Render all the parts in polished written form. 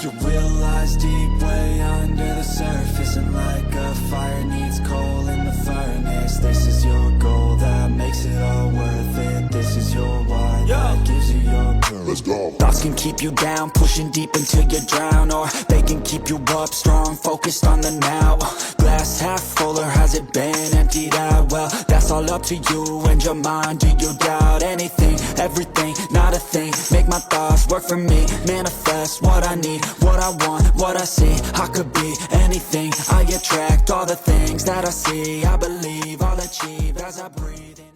You realize deep way under the surface, and like a fire needs coal in the furnace. This is your goal that makes it all worth it. This is your why that gives you your purpose. Let's go. Thoughts can keep you down, pushing deep until you drown, or they can keep you up strong, focused on the now. Glass half full, or has it been emptied out? Well, that's all up to you and your mind. Do you doubt anything, everything, not a thing? Make my thoughts work for me, manifest what I need, what I want, what I see. I could be anything, I attract all the things that I see. I believe I'll achieve as I breathe in.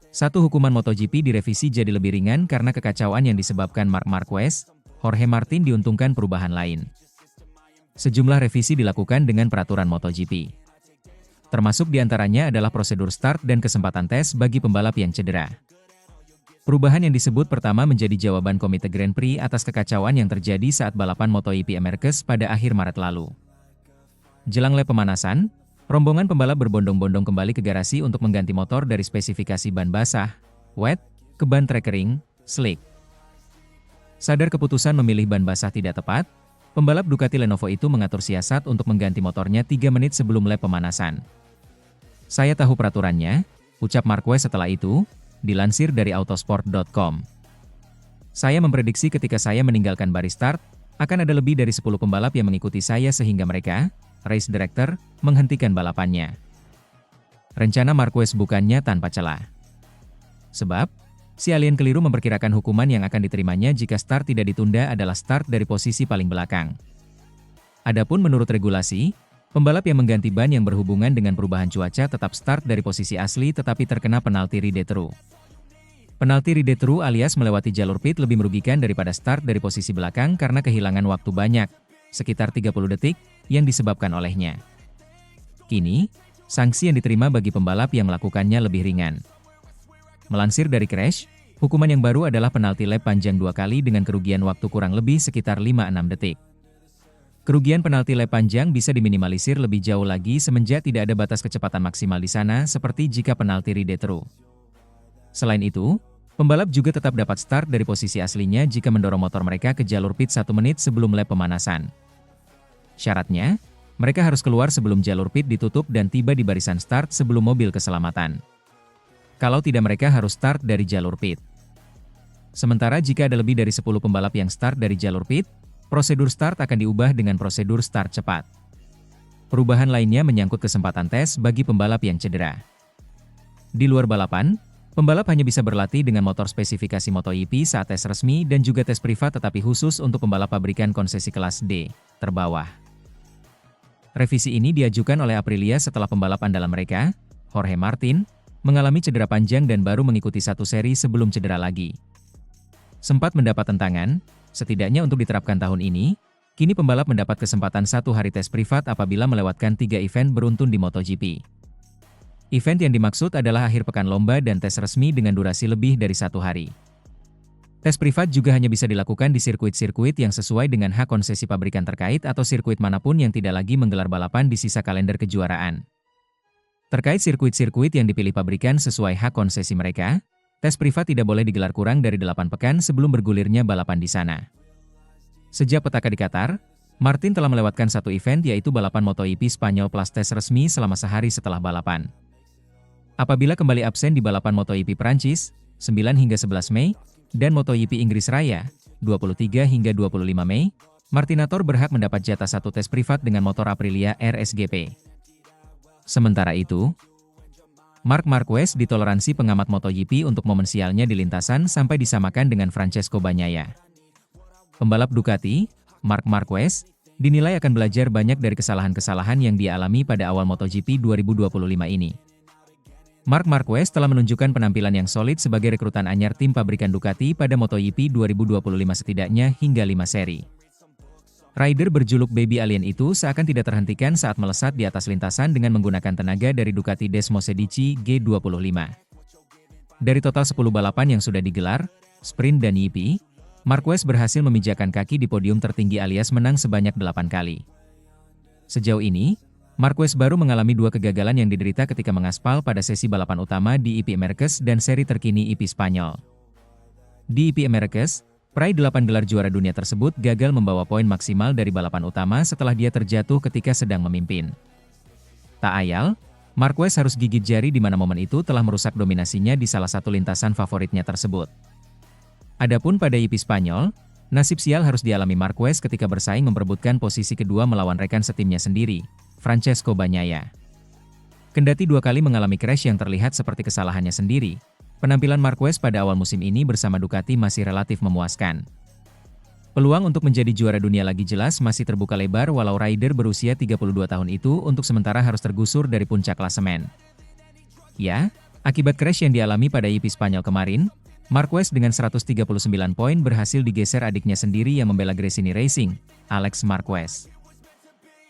Satu, hukuman MotoGP direvisi jadi lebih ringan karena kekacauan yang disebabkan Marc Marquez. Jorge Martin diuntungkan perubahan lain. Sejumlah revisi dilakukan dengan peraturan MotoGP. Termasuk diantaranya adalah prosedur start dan kesempatan tes bagi pembalap yang cedera. Perubahan yang disebut pertama menjadi jawaban Komite Grand Prix atas kekacauan yang terjadi saat balapan MotoGP Americas pada akhir Maret lalu. Jelang lap pemanasan, rombongan pembalap berbondong-bondong kembali ke garasi untuk mengganti motor dari spesifikasi ban basah, wet, ke ban trackering, slick. Sadar keputusan memilih ban basah tidak tepat, pembalap Ducati Lenovo itu mengatur siasat untuk mengganti motornya 3 menit sebelum lap pemanasan. Saya tahu peraturannya, ucap Marquez setelah itu, dilansir dari autosport.com. Saya memprediksi ketika saya meninggalkan baris start, akan ada lebih dari 10 pembalap yang mengikuti saya sehingga mereka, race director, menghentikan balapannya. Rencana Marquez bukannya tanpa celah. Sebab, si alien keliru memperkirakan hukuman yang akan diterimanya jika start tidak ditunda adalah start dari posisi paling belakang. Adapun menurut regulasi, pembalap yang mengganti ban yang berhubungan dengan perubahan cuaca tetap start dari posisi asli tetapi terkena penalti ride-through. Penalti ride-through alias melewati jalur pit lebih merugikan daripada start dari posisi belakang karena kehilangan waktu banyak, sekitar 30 detik, yang disebabkan olehnya. Kini, sanksi yang diterima bagi pembalap yang melakukannya lebih ringan. Melansir dari Crash, hukuman yang baru adalah penalti lap panjang 2 kali dengan kerugian waktu kurang lebih sekitar 5-6 detik. Kerugian penalti lap panjang bisa diminimalisir lebih jauh lagi semenjak tidak ada batas kecepatan maksimal di sana seperti jika penalti ride-through. Selain itu, pembalap juga tetap dapat start dari posisi aslinya jika mendorong motor mereka ke jalur pit 1 menit sebelum lap pemanasan. Syaratnya, mereka harus keluar sebelum jalur pit ditutup dan tiba di barisan start sebelum mobil keselamatan. Kalau tidak mereka harus start dari jalur pit. Sementara jika ada lebih dari 10 pembalap yang start dari jalur pit, prosedur start akan diubah dengan prosedur start cepat. Perubahan lainnya menyangkut kesempatan tes bagi pembalap yang cedera. Di luar balapan, pembalap hanya bisa berlatih dengan motor spesifikasi MotoGP saat tes resmi dan juga tes privat tetapi khusus untuk pembalap pabrikan konsesi kelas D, terbawah. Revisi ini diajukan oleh Aprilia setelah pembalap andalan mereka, Jorge Martin, mengalami cedera panjang dan baru mengikuti satu seri sebelum cedera lagi. Sempat mendapat tentangan, setidaknya untuk diterapkan tahun ini, kini pembalap mendapat kesempatan 1 hari tes privat apabila melewatkan 3 event beruntun di MotoGP. Event yang dimaksud adalah akhir pekan lomba dan tes resmi dengan durasi lebih dari 1 hari. Tes privat juga hanya bisa dilakukan di sirkuit-sirkuit yang sesuai dengan hak konsesi pabrikan terkait atau sirkuit manapun yang tidak lagi menggelar balapan di sisa kalender kejuaraan. Terkait sirkuit-sirkuit yang dipilih pabrikan sesuai hak konsesi mereka, tes privat tidak boleh digelar kurang dari 8 pekan sebelum bergulirnya balapan di sana. Sejak petaka di Qatar, Martin telah melewatkan 1 event yaitu balapan MotoGP Spanyol plus tes resmi selama sehari setelah balapan. Apabila kembali absen di balapan MotoGP Prancis, 9 hingga 11 Mei, dan MotoGP Inggris Raya, 23 hingga 25 Mei, Martinator berhak mendapat jatah 1 tes privat dengan motor Aprilia RSGP. Sementara itu, Marc Marquez ditoleransi pengamat MotoGP untuk momen sialnya di lintasan sampai disamakan dengan Francesco Bagnaia. Pembalap Ducati, Marc Marquez, dinilai akan belajar banyak dari kesalahan-kesalahan yang dia alami pada awal MotoGP 2025 ini. Marc Marquez telah menunjukkan penampilan yang solid sebagai rekrutan anyar tim pabrikan Ducati pada MotoGP 2025 setidaknya hingga 5 seri. Rider berjuluk Baby Alien itu seakan tidak terhentikan saat melesat di atas lintasan dengan menggunakan tenaga dari Ducati Desmosedici G25. Dari total 10 balapan yang sudah digelar, sprint dan GP, Marquez berhasil memijakan kaki di podium tertinggi alias menang sebanyak 8 kali. Sejauh ini, Marquez baru mengalami 2 kegagalan yang diderita ketika mengaspal pada sesi balapan utama di IP Americas dan seri terkini IP Spanyol. Di EP Americas, peraih 8 gelar juara dunia tersebut gagal membawa poin maksimal dari balapan utama setelah dia terjatuh ketika sedang memimpin. Tak ayal, Marquez harus gigit jari di mana momen itu telah merusak dominasinya di salah satu lintasan favoritnya tersebut. Adapun pada EP Spanyol, nasib sial harus dialami Marquez ketika bersaing memperebutkan posisi kedua melawan rekan setimnya sendiri, Francesco Bagnaia. Kendati 2 kali mengalami crash yang terlihat seperti kesalahannya sendiri, penampilan Marquez pada awal musim ini bersama Ducati masih relatif memuaskan. Peluang untuk menjadi juara dunia lagi jelas masih terbuka lebar walau rider berusia 32 tahun itu untuk sementara harus tergusur dari puncak klasemen. Ya, akibat crash yang dialami pada EP Spanyol kemarin, Marquez dengan 139 poin berhasil digeser adiknya sendiri yang membela Gresini Racing, Alex Marquez.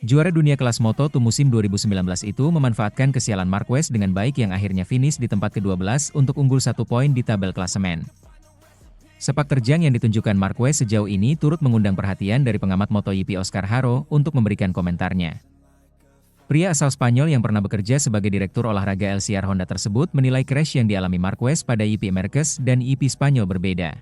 Juara dunia kelas Moto2 musim 2019 itu memanfaatkan kesialan Marquez dengan baik yang akhirnya finish di tempat ke-12 untuk unggul 1 poin di tabel klasemen. Sepak terjang yang ditunjukkan Marquez sejauh ini turut mengundang perhatian dari pengamat MotoGP Oscar Haro untuk memberikan komentarnya. Pria asal Spanyol yang pernah bekerja sebagai direktur olahraga LCR Honda tersebut menilai crash yang dialami Marquez pada EP Americas dan EP Spanyol berbeda.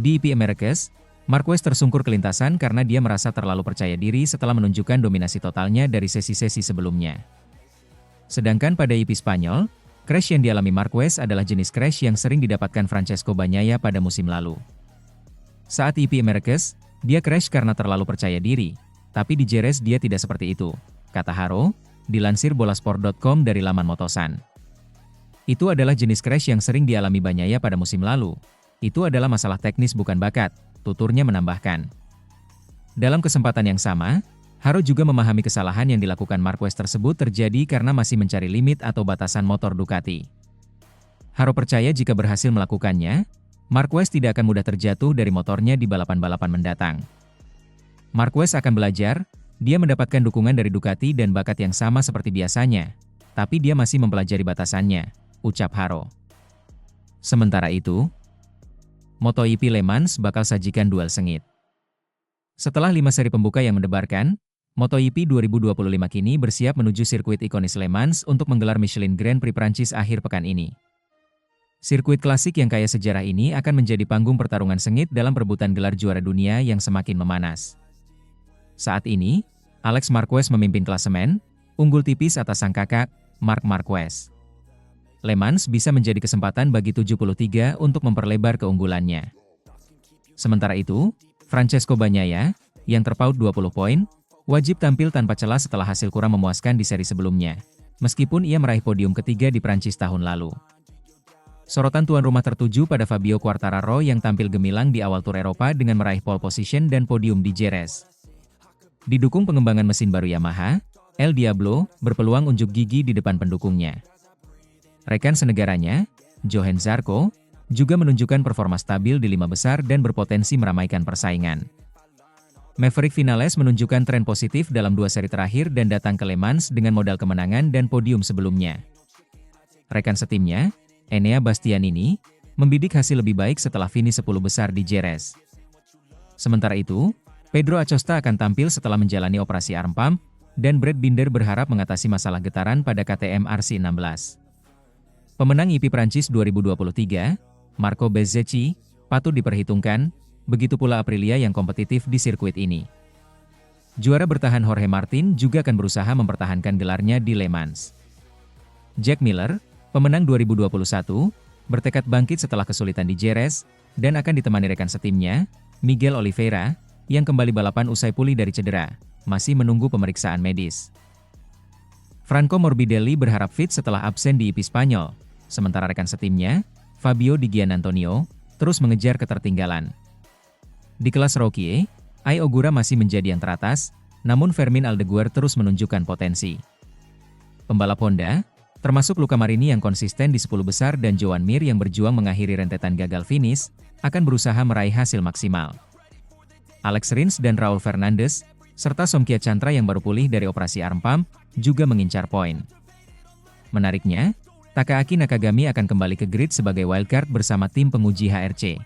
Di EP Americas, Marquez tersungkur ke lintasan karena dia merasa terlalu percaya diri setelah menunjukkan dominasi totalnya dari sesi-sesi sebelumnya. Sedangkan pada EP Spanyol, crash yang dialami Marquez adalah jenis crash yang sering didapatkan Francesco Bagnaia pada musim lalu. Saat EP Americas, dia crash karena terlalu percaya diri, tapi di Jerez dia tidak seperti itu, kata Haro, dilansir bolasport.com dari laman Motosan. Itu adalah jenis crash yang sering dialami Bagnaia pada musim lalu. Itu adalah masalah teknis bukan bakat, tuturnya menambahkan. Dalam kesempatan yang sama, Haro juga memahami kesalahan yang dilakukan Marquez tersebut terjadi karena masih mencari limit atau batasan motor Ducati. Haro percaya jika berhasil melakukannya, Marquez tidak akan mudah terjatuh dari motornya di balapan-balapan mendatang. Marquez akan belajar, dia mendapatkan dukungan dari Ducati dan bakat yang sama seperti biasanya, tapi dia masih mempelajari batasannya, ucap Haro. Sementara itu, MotoGP Le Mans bakal sajikan duel sengit. Setelah 5 seri pembuka yang mendebarkan, MotoGP 2025 kini bersiap menuju sirkuit ikonis Le Mans untuk menggelar Michelin Grand Prix Prancis akhir pekan ini. Sirkuit klasik yang kaya sejarah ini akan menjadi panggung pertarungan sengit dalam perebutan gelar juara dunia yang semakin memanas. Saat ini, Alex Marquez memimpin klasemen, unggul tipis atas sang kakak, Marc Marquez. Le Mans bisa menjadi kesempatan bagi 73 untuk memperlebar keunggulannya. Sementara itu, Francesco Bagnaia, yang terpaut 20 poin, wajib tampil tanpa celah setelah hasil kurang memuaskan di seri sebelumnya, meskipun ia meraih podium ketiga di Prancis tahun lalu. Sorotan tuan rumah tertuju pada Fabio Quartararo yang tampil gemilang di awal Tour Eropa dengan meraih pole position dan podium di Jerez. Didukung pengembangan mesin baru Yamaha, El Diablo berpeluang unjuk gigi di depan pendukungnya. Rekan senegaranya, Johan Zarco, juga menunjukkan performa stabil di 5 besar dan berpotensi meramaikan persaingan. Maverick Vinales menunjukkan tren positif dalam 2 seri terakhir dan datang ke Le Mans dengan modal kemenangan dan podium sebelumnya. Rekan setimnya, Enea Bastianini, membidik hasil lebih baik setelah finish 10 besar di Jerez. Sementara itu, Pedro Acosta akan tampil setelah menjalani operasi arm pump, dan Brad Binder berharap mengatasi masalah getaran pada KTM RC16. Pemenang EP Prancis 2023, Marco Bezzecchi, patut diperhitungkan, begitu pula Aprilia yang kompetitif di sirkuit ini. Juara bertahan Jorge Martin juga akan berusaha mempertahankan gelarnya di Le Mans. Jack Miller, pemenang 2021, bertekad bangkit setelah kesulitan di Jerez, dan akan ditemani rekan setimnya, Miguel Oliveira, yang kembali balapan usai pulih dari cedera, masih menunggu pemeriksaan medis. Franco Morbidelli berharap fit setelah absen di EP Spanyol, sementara rekan setimnya, Fabio Di Giannantonio, terus mengejar ketertinggalan. Di kelas Rookie, Ai Ogura masih menjadi yang teratas, namun Fermin Aldeguer terus menunjukkan potensi. Pembalap Honda, termasuk Luca Marini yang konsisten di 10 besar dan Joan Mir yang berjuang mengakhiri rentetan gagal finish, akan berusaha meraih hasil maksimal. Alex Rins dan Raul Fernandez, serta Somkia Chantra yang baru pulih dari operasi arm pump, juga mengincar poin. Menariknya, Takaaki Nakagami akan kembali ke grid sebagai wildcard bersama tim penguji HRC.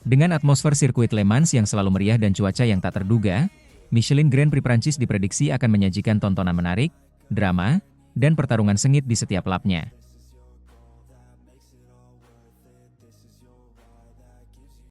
Dengan atmosfer sirkuit Le Mans yang selalu meriah dan cuaca yang tak terduga, Michelin Grand Prix Prancis diprediksi akan menyajikan tontonan menarik, drama, dan pertarungan sengit di setiap lapnya.